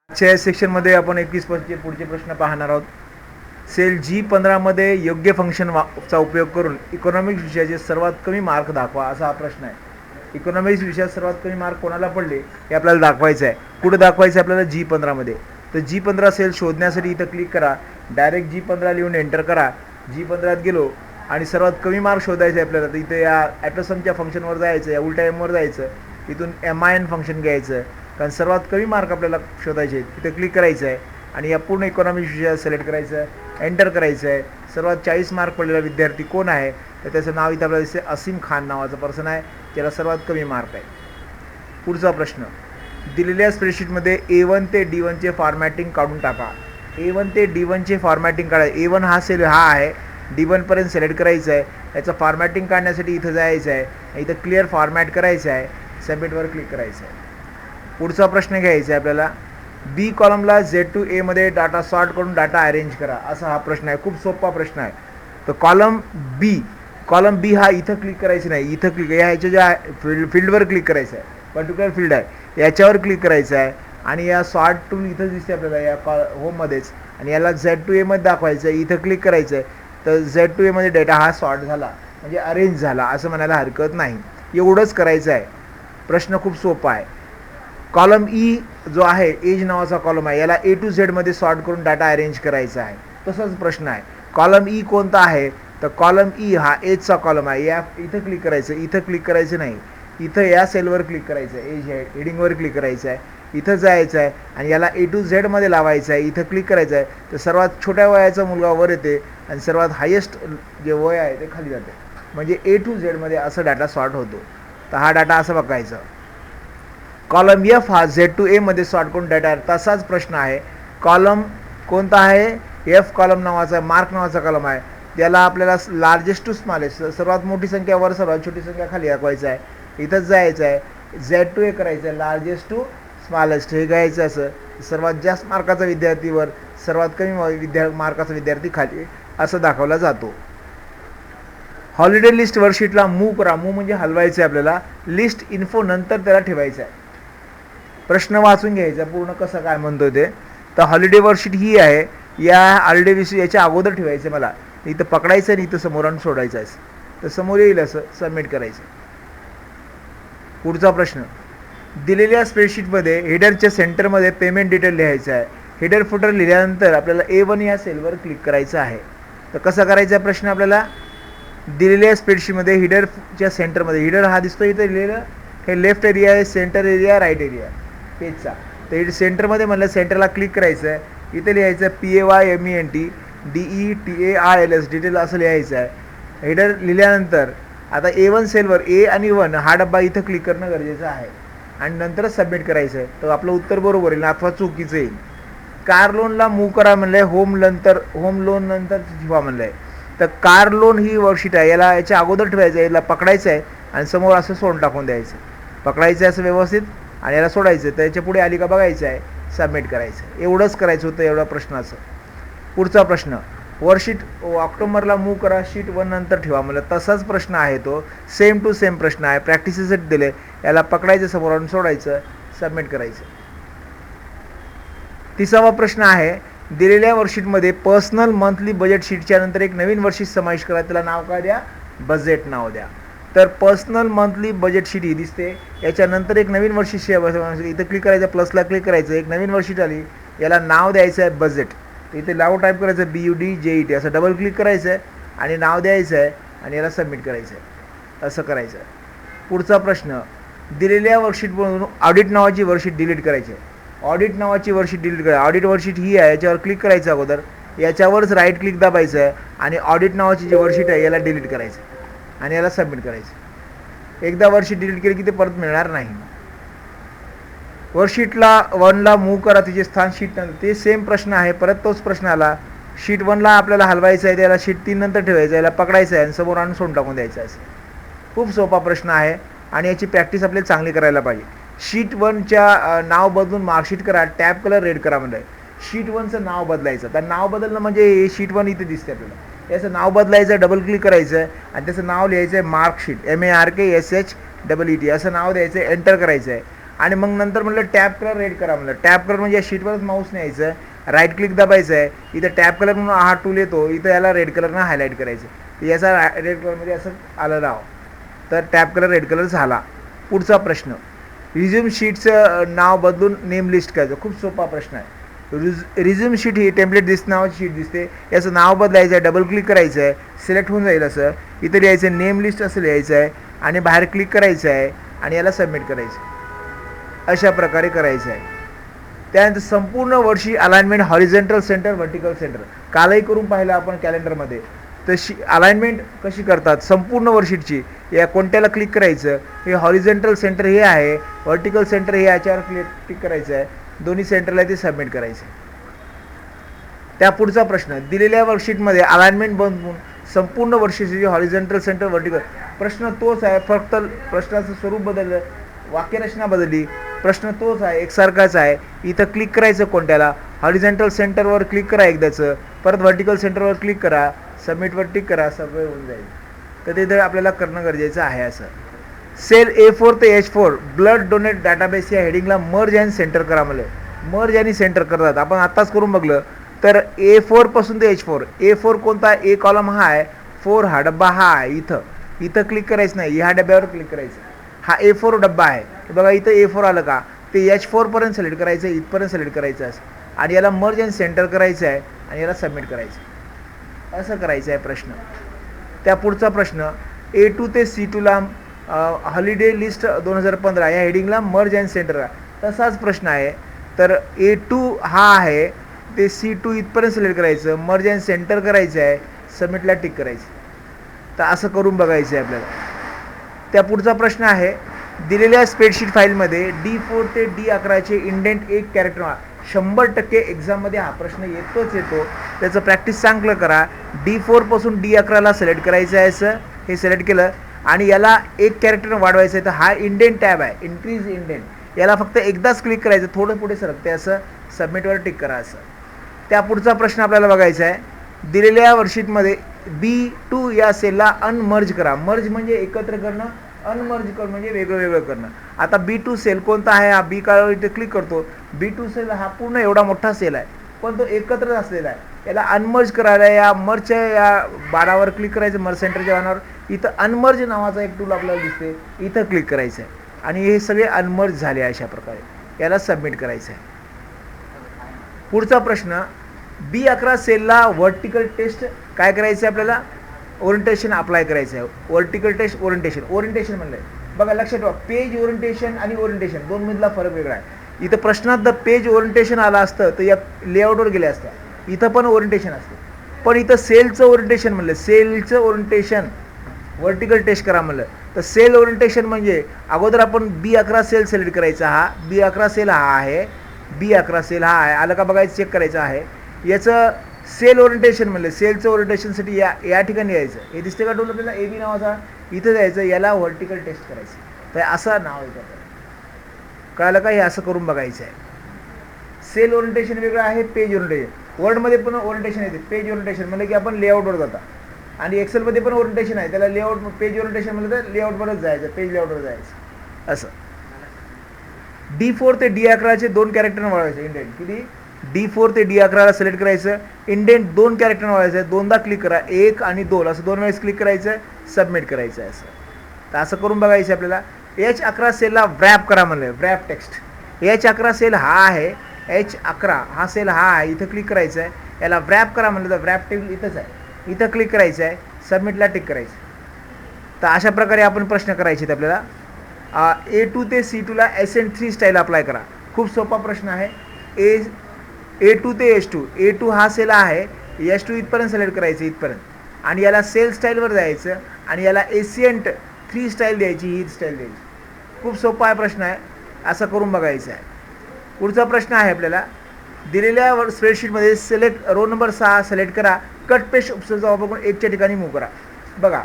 आजच्या सेक्शनमध्ये आपण 21 पुढचे प्रश्न पाहणार आहोत. सेल G15 मध्ये योग्य फंक्शन चा उपयोग करून इकॉनॉमिक्स विषयाचे सर्वात कमी मार्क दाखवा, असा हा प्रश्न आहे. इकॉनॉमिक्स विषयात सर्वात कमी मार्क कोणाला पडले हे आपल्याला दाखवायचं आहे. कुठे दाखवायचं आहे आपल्याला? G15 मध्ये. तर G15 सेल शोधण्यासाठी इथं क्लिक करा, डायरेक्ट G15 लिहून एंटर करा. G15 गेलो आणि सर्वात कमी मार्क शोधायचे आहे आपल्याला. तर इथे या ॲटोसमच्या फंक्शनवर जायचं, या उलट्या एमवर जायचं, इथून MIN फंक्शन घ्यायचं, कारण सर्वात कमी मार्क आपल्याला शोधायचे आहेत. तिथे क्लिक करायचं आहे आणि या पूर्ण इकॉनॉमिक्स विषयात सिलेक्ट करायचं आहे, एंटर करायचं आहे. सर्वात 40 मार्क पडलेला विद्यार्थी कोण आहे? तर त्याचं नाव इथं आपल्याला दिसते, असीम खान नावाचा पर्सन आहे, त्याला सर्वात कमी मार्क आहे. पुढचा प्रश्न, दिलेल्या स्प्रेडशीटमध्ये A1 ते D1चे फॉर्मॅटिंग काढून टाका. A1 ते D1चे फॉर्मॅटिंग काढा. A1 हा सेल हा आहे, D1पर्यंत सिलेक्ट करायचं आहे. याचं फॉर्मॅटिंग काढण्यासाठी इथं जायचं आहे, इथं क्लिअर फॉर्मॅट करायचं आहे, सबमिटवर क्लिक करायचं आहे. पुढचा प्रश्न घ्यायचा आहे आपल्याला, बी कॉलमला Z to A मध्ये डाटा सॉर्ट करून डाटा अरेंज करा, असा हा प्रश्न आहे. खूप सोपा प्रश्न आहे. तर कॉलम बी हा इथं क्लिक करायचं नाही, इथं क्लिक ह्याच्या ज्या फील्डवर क्लिक करायचं आहे, पर्टिक्युलर फील्ड आहे याच्यावर क्लिक करायचं आहे आणि या सॉर्ट टूल इथं दिसते आपल्याला या होममध्येच, आणि याला Z to A मध्ये दाखवायचं आहे, इथं क्लिक करायचं आहे. तर Z to A मध्ये डेटा हा सॉर्ट झाला, म्हणजे अरेंज झाला असं म्हणायला हरकत नाही. एवढंच करायचं आहे. प्रश्न खूप सोपा आहे. कॉलम ई जो आहे, एज नावाचा कॉलम आहे, याला A to Z मध्ये सॉर्ट करून डाटा अरेंज करायचा आहे. तसाच प्रश्न आहे. कॉलम ई कोणता आहे? तर कॉलम ई हा एजचा कॉलम आहे. या इथं क्लिक करायचं, इथं क्लिक करायचं नाही, इथं या सेलवर क्लिक करायचं आहे, एज आहे हेडिंगवर क्लिक करायचं आहे, इथं जायचं आहे आणि याला A to Z मध्ये लावायचं आहे, इथं क्लिक करायचं आहे. तर सर्वात छोट्या वयाचा मुलगा वर येते आणि सर्वात हायेस्ट जे वय आहे ते खाली जाते, म्हणजे A to Z मध्ये असं डाटा सॉर्ट होतो. तर हा डाटा असं बघायचा. कॉलम F हा Z to A मध्ये सॉर्ट करून डाटा, तसाच प्रश्न आहे. कॉलम कोणता आहे? F कॉलम नावाचा, मार्क नावाचा कॉलम आहे. त्याला आपल्याला लार्जेस्ट टू स्मॉलेस्ट, सर्वात मोठी संख्या वर, सर्वात छोटी संख्या खाली दाखवायचं आहे. इथंच जायचं आहे, Z to A करायचं आहे, लार्जेस्ट टू स्मॉलेस्ट हे घ्यायचं. असं सर्वात जास्त मार्काचा विद्यार्थी वर, सर्वात कमी मार्काचा विद्यार्थी खाली, असं दाखवला जातो. हॉलिडे लिस्ट वर्कशीटला मूव्ह करा. मूव्ह म्हणजे हलवायचं आहे आपल्याला. लिस्ट इन्फो नंतर त्याला ठेवायचं आहे. प्रश्न वाचून घ्यायचा पूर्ण कसं काय म्हणतो ते. तर हॉलिडे वर्कशीट ही आहे, या हॉलिडे विषयी याच्या अगोदर ठेवायचं मला, इथं पकडायचं आणि इथं समोर आणून सोडायचं आहे. तर समोर येईल असं सबमिट करायचं. पुढचा प्रश्न, दिलेल्या स्प्रेडशीटमध्ये हेडरच्या सेंटरमध्ये पेमेंट डिटेल लिहायचं आहे. हेडर फुटर लिहिल्यानंतर आपल्याला A1 या सेलवर क्लिक करायचं आहे. तर कसं करायचा प्रश्न आपल्याला, दिलेल्या स्प्रेडशीटमध्ये हेडरच्या सेंटरमध्ये, हेडर हा दिसतो इथं लिहिलेलं, हे लेफ्ट एरिया आहे, सेंटर एरिया, राईट एरिया पेजचा. तर इथे सेंटरमध्ये म्हणलं सेंटरला क्लिक करायचं आहे, इथे लिहायचं PAYMENT DETAILS डिटेल असं लिहायचं आहे. हेडर लिहिल्यानंतर आता A1 सेलवर A आणि 1 हा डब्बा इथं क्लिक करणं गरजेचं आहे आणि नंतरच सबमिट करायचं आहे. तर आपलं उत्तर बरोबर येईल अथवा चुकीचं येईल. कार लोनला मूव्ह करा म्हणलं आहे, होम लोन नंतर ठेवा म्हणलं आहे. तर कार लोन ही वर्कशीट आहे, याला याच्या अगोदर ठेवायचं आहे, याला पकडायचं आहे आणि समोर असं सोडून टाकून द्यायचं. पकडायचं आहे असं व्यवस्थित आणि याला सोडायचं, तर याच्या पुढे आली का बघायचं आहे, सबमिट करायचं. एवढंच करायचं होतं एवढ्या प्रश्नाचं. पुढचा प्रश्न, वर्कशीट ऑक्टोबरला मूव्ह करा, शीट 1 नंतर ठेवा म्हणलं. तसाच प्रश्न आहे तो, सेम टू सेम प्रश्न आहे, प्रॅक्टिससाठी दिले. याला पकडायचं, समोर आणून सोडायचं, सबमिट करायचं. 30वा प्रश्न आहे, दिलेल्या वर्कशीटमध्ये पर्सनल मंथली बजेट शीटच्या नंतर एक नवीन वर्कशीट समाविष्ट करा. त्याला नाव काय द्या? बजेट नाव द्या. तर पर्सनल मंथली बजेट शीट ही दिसते, याच्यानंतर एक नवीन वर्कशीट इथं क्लिक करायचं, प्लसला क्लिक करायचं, एक नवीन वर्कशीट आली, याला नाव द्यायचं आहे बजेट. इथे नाव टाईप करायचं BUDJET, असं डबल क्लिक करायचं आहे आणि नाव द्यायचं आहे आणि याला सबमिट करायचं आहे. असं करायचं आहे. पुढचा प्रश्न, दिलेल्या वर्कशीटमधून ऑडिट नावाची वर्कशीट डिलीट करायची आहे. ऑडिट नावाची वर्कशीट डिलीट करा. ऑडिट वर्कशीट ही आहे, याच्यावर क्लिक करायचं अगोदर, याच्यावरच राईट क्लिक दाबायचं आहे आणि ऑडिट नावाची जी वर्कशीट आहे याला डिलीट करायचं आणि याला सबमिट करायचं. एकदा वर्कशीट डिलीट केली की ते परत मिळणार नाही. वर्कशीटला 1ला मूव्ह करा, तिचे स्थान शीट नंतर, ते सेम प्रश्न आहे, परत तोच प्रश्न आला. शीट 1ला आपल्याला हलवायचं आहे, त्याला शीट 3 नंतर ठेवायचं आहे, याला पकडायचं आहे आणि समोर आणून सोडून टाकून द्यायचं आहे. खूप सोपा प्रश्न आहे आणि याची प्रॅक्टिस आपल्याला चांगली करायला पाहिजे. शीट 1च्या नाव बदलून मार्कशीट करा, टॅब कलर रेड करा म्हणजे शीट 1चं नाव बदलायचं. तर नाव बदलणं म्हणजे शीट 1 इथे दिसते आपल्याला, याचं नाव बदलायचं, डबल क्लिक करायचं आणि त्याचं नाव लिहायचं आहे मार्कशीट, MARKSHEET असं नाव द्यायचं आहे, एंटर करायचं आहे आणि मग नंतर म्हटलं टॅप कलर रेड करा म्हणलं. टॅप कलर म्हणजे या शीटवरच माऊस न्यायचं, राईट क्लिक दाबायचं आहे, इथं टॅप कलर म्हणून हा टूल येतो, इथं याला रेड कलरनं हायलाईट करायचं. याचा रेड कलरमध्ये असं आलं राव, तर टॅप कलर रेड कलर झाला. पुढचा प्रश्न, रिझ्यूम शीटचं नाव बदलून नेम लिस्ट करायचं. खूप सोपा प्रश्न आहे. रिझ्यूम शीट ही टेम्पलेट नावाची शीट दिसते, याचं नाव बदलायचं आहे, डबल क्लिक करायचं आहे, सिलेक्ट होऊन जाईल असं. इथं लिहायचं नेम लिस्ट असं लिहायचं आहे आणि बाहेर क्लिक करायचं आहे आणि याला सबमिट करायचं. अशा प्रकारे करायचं आहे. त्यानंतर संपूर्ण वर्षी alignment horizontal centre, vertical centre कालही करून पाहिलं आपण कॅलेंडरमध्ये. तशी अलाइनमेंट कशी करतात संपूर्ण वर्षीची, या कोणत्याला क्लिक करायचं, हे हॉरिझॉन्टल सेंटर हे आहे, व्हर्टिकल सेंटर हे याच्यावर क्लिक करायचं आहे, दोन्ही सेंटरला ते सबमिट करायचं. त्या पुढचा प्रश्न, दिलेल्या वर्कशीटमध्ये अलाइनमेंट बनवून संपूर्ण वर्षीची हॉरिझॉन्टल सेंटर, व्हर्टिकल, प्रश्न तोच आहे, फक्त प्रश्नाचं स्वरूप बदललं, वाक्यरचना बदलली, प्रश्न तोच आहे, एकसारखाच आहे. इथं क्लिक करायचं कोणत्याला, हॉरिझॉन्टल सेंटरवर क्लिक करा एकदाचं, परत व्हर्टिकल सेंटरवर क्लिक करा, सबमिटवर टिक करा, सगळं होऊन जाईल. तर ते तर आपल्याला करणं गरजेचं आहे. असं सेल A4 ते H4 ब्लड डोनेट डाटाबेस या हेडिंगला मर्ज अँड सेंटर करा. मला मर्ज आणि सेंटर करतात, आपण आत्ताच करून बघलं. तर A4 पासून ते H4, A4 कोणता, ए कॉलम हा आहे, 4 हा डब्बा हा आहे, इथं क्लिक करायचं नाही, ह्या डब्यावर क्लिक करायचं. हा A4 डब्बा आहे, बघा इथं A4 आलं का, ते H4 पर्यंत सिलेक्ट करायचं, इथपर्यंत सिलेक्ट करायचं असं, आणि याला मर्ज अँड सेंटर करायचं आहे आणि याला सबमिट करायचं. असं करायचं आहे प्रश्न. त्या पुढचा प्रश्न, A2 ते C2ला हॉलिडे लिस्ट 2015 या हेडिंगला मर्ज अँड सेंटर करा. तसाच प्रश्न आहे. तर A2 हा आहे, ते C2 इथपर्यंत सिलेक्ट करायचं, मर्ज अँड सेंटर करायचं आहे, सबमिटला टिक करायचं. तर असं करून बघायचं आहे आपल्याला. त्या पुढचा प्रश्न आहे, दिलेल्या स्प्रेडशीट फाईलमध्ये D4 ते D11चे इंडेंट 1 कॅरेक्टर. 100% एक्झाममध्ये हा प्रश्न येतो. त्याचं प्रॅक्टिस चांगलं करा. D4 पासून D11ला सिलेक्ट करायचं आहे असं, हे सिलेक्ट केलं आणि याला 1 कॅरेक्टर वाढवायचं आहे. तर हा इंडेंट टॅब आहे, इन्क्रीज इंडेंट, याला फक्त एकदाच क्लिक करायचं, थोडं पुढे सरकते असं, सबमिटवर टिक करा असं. त्या पुढचा प्रश्न आपल्याला बघायचा आहे, दिलेल्या वर्कशीटमध्ये B2 या सेलला अनमर्ज करा. मर्ज म्हणजे एकत्र करणं, अनमर्ज करणं म्हणजे वेगळं करणं. आता B2 सेल कोणता आहे, हा बी काळ इथे क्लिक करतो. B2 सेल हा पूर्ण एवढा मोठा सेल आहे, पण तो एकत्रच असलेला आहे. याला अनमर्ज करायला या मर्जच्या या बाणावर क्लिक करायचं, मर्ज सेंटरच्या बाणावर. इथं अनमर्ज नावाचा एक टूल आपल्याला दिसते, इथं क्लिक करायचं आहे आणि हे सगळे अनमर्ज झाले अशा प्रकारे. याला सबमिट करायचं आहे. पुढचा प्रश्न, B11 सेलला व्हर्टिकल टेस्ट काय करायचं आहे आपल्याला, ओरिएंटेशन अप्लाय करायचं आहे. व्हर्टिकल टेस्ट ओरिएंटेशन म्हणलं आहे. बघा लक्षात ठेवा, पेज ओरिएंटेशन आणि ओरिएंटेशन दोन मधला फरक वेगळा आहे. इथं प्रश्नात जर पेज ओरिएंटेशन आलं असतं तर या लेआउटवर गेल्या असत्या, इथं पण ओरिएंटेशन असतं. पण इथं सेलचं ओरिएंटेशन म्हणलं, सेलचं ओरिएंटेशन व्हर्टिकल टेस्ट करा म्हणलं. तर सेल ओरिएंटेशन म्हणजे अगोदर आपण B11 सेल सिलेक्ट करायचा, हा B11 सेल हा आहे, B11 सेल हा आहे, आलं का बघायचं, चेक करायचं आहे. याचं सेल ओरिएंटेशन म्हणलं, सेलचं ओरिएंटेशनसाठी या ठिकाणी यायचं, हे दिसते का टूल आपल्याला AB नावाचा, इथं जायचं, याला व्हर्टिकल टेस्ट करायचं. तर असं नाव येतं, कळालं का, हे असं करून बघायचं आहे. सेल ओरिएंटेशन वेगळं आहे, पेज ओरिएंटेशन. वर्डमध्ये पण ओरिएंटेशन येते, पेज ओरिएंटेशन म्हणलं की आपण लेआउटवर जाता, आणि एक्सेलमध्ये पण ओरिएंटेशन आहे, त्याला लेआउट, पेज ओरिएंटेशन म्हणलं तर लेआउटवरच जायचं, पेज लेआउटवर जायचं असं. D4 ते D11चे 2 कॅरेक्टर वाढवायचे, इंडेंट किती, D4 ते D11ला सिलेक्ट करायचं, इंडेंट 2 कॅरेक्टर वाढवायचं, दोनदा क्लिक करा, 1 आणि 2 असं 2 वेळेस क्लिक करायचं, सबमिट करायचं आहे असं. तर असं करून बघायचं आपल्याला. H11 सेलला व्रॅप करा म्हणलं, व्रॅप टेक्स्ट. H11 सेल हा आहे, H11 हा सेल हा आहे, इथं क्लिक करायचं आहे, याला व्रॅप करा म्हणलं तर व्रॅप टेबल इथंच आहे, इथं क्लिक करायचं आहे, सबमिटला टिक करायचं. तर अशा प्रकारे आपण प्रश्न करायचे आहेत आपल्याला. A2 ते C2ला SN3 स्टाईल अप्लाय करा. खूप सोपा प्रश्न आहे. A2 ते H2, A2 हा सेल आहे, H2 इथपर्यंत सिलेक्ट करायचं, इथपर्यंत, आणि याला सेल स्टाईलवर जायचं आणि याला SN3 स्टाईल द्यायची, ही स्टाईल द्यायची. खूप सोपा आहे प्रश्न आहे, असं करून बघायचं आहे. पुढचा प्रश्न आहे आपल्याला, दिलेल्या स्प्रेडशीटमध्ये सिलेक्ट रो नंबर 6 सिलेक्ट करा, कट पेस्ट ऑप्शनचा वापर करून 1च्या ठिकाणी मूव्ह करा. बघा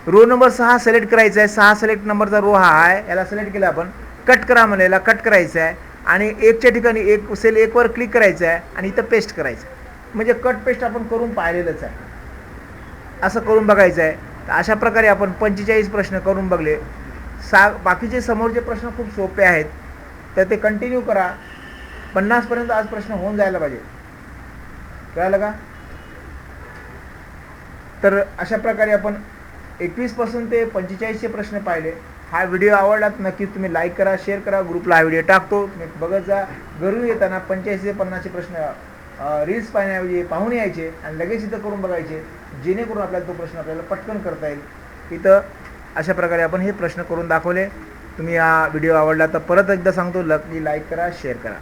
रो नंबर 6 सिलेक्ट करायचा आहे, 6 सिलेक्ट नंबरचा रो हा आहे, याला सिलेक्ट केला आपण, कट करा म्हणलं, याला कट करायचं आहे आणि 1च्या ठिकाणी एक सेल 1 वर क्लिक करायचं आहे आणि इथं पेस्ट करायचं. म्हणजे कट पेस्ट आपण करून पाहिलेलंच आहे, असं करून बघायचं आहे. तर अशा प्रकारे आपण 45 प्रश्न करून बघले. बाकीचे समोरचे प्रश्न खूप सोपे आहेत, तर ते कंटिन्यू करा. 50पर्यंत आज प्रश्न होऊन जायला पाहिजे. कळालं का? तर अशा प्रकारे आपण 21 पासून ते 45चे प्रश्न पाहिले. हा व्हिडिओ आवडला तर नक्कीच तुम्ही लाईक करा, शेअर करा. ग्रुपला हा व्हिडिओ टाकतो, तुम्ही बघत जा. घरून येताना 85 ते 50चे प्रश्न रील्स पाहण्याऐवजी पाहून यायचे आणि लगेच इथं करून बघायचे, जेणेकरून आपल्याला तो प्रश्न आपल्याला पटकन करता येईल. इथं अशा प्रकारे आपण हे प्रश्न करून दाखवले. तुम्ही हा व्हिडिओ आवडला तर परत एकदा सांगतो, लाईक करा, शेअर करा.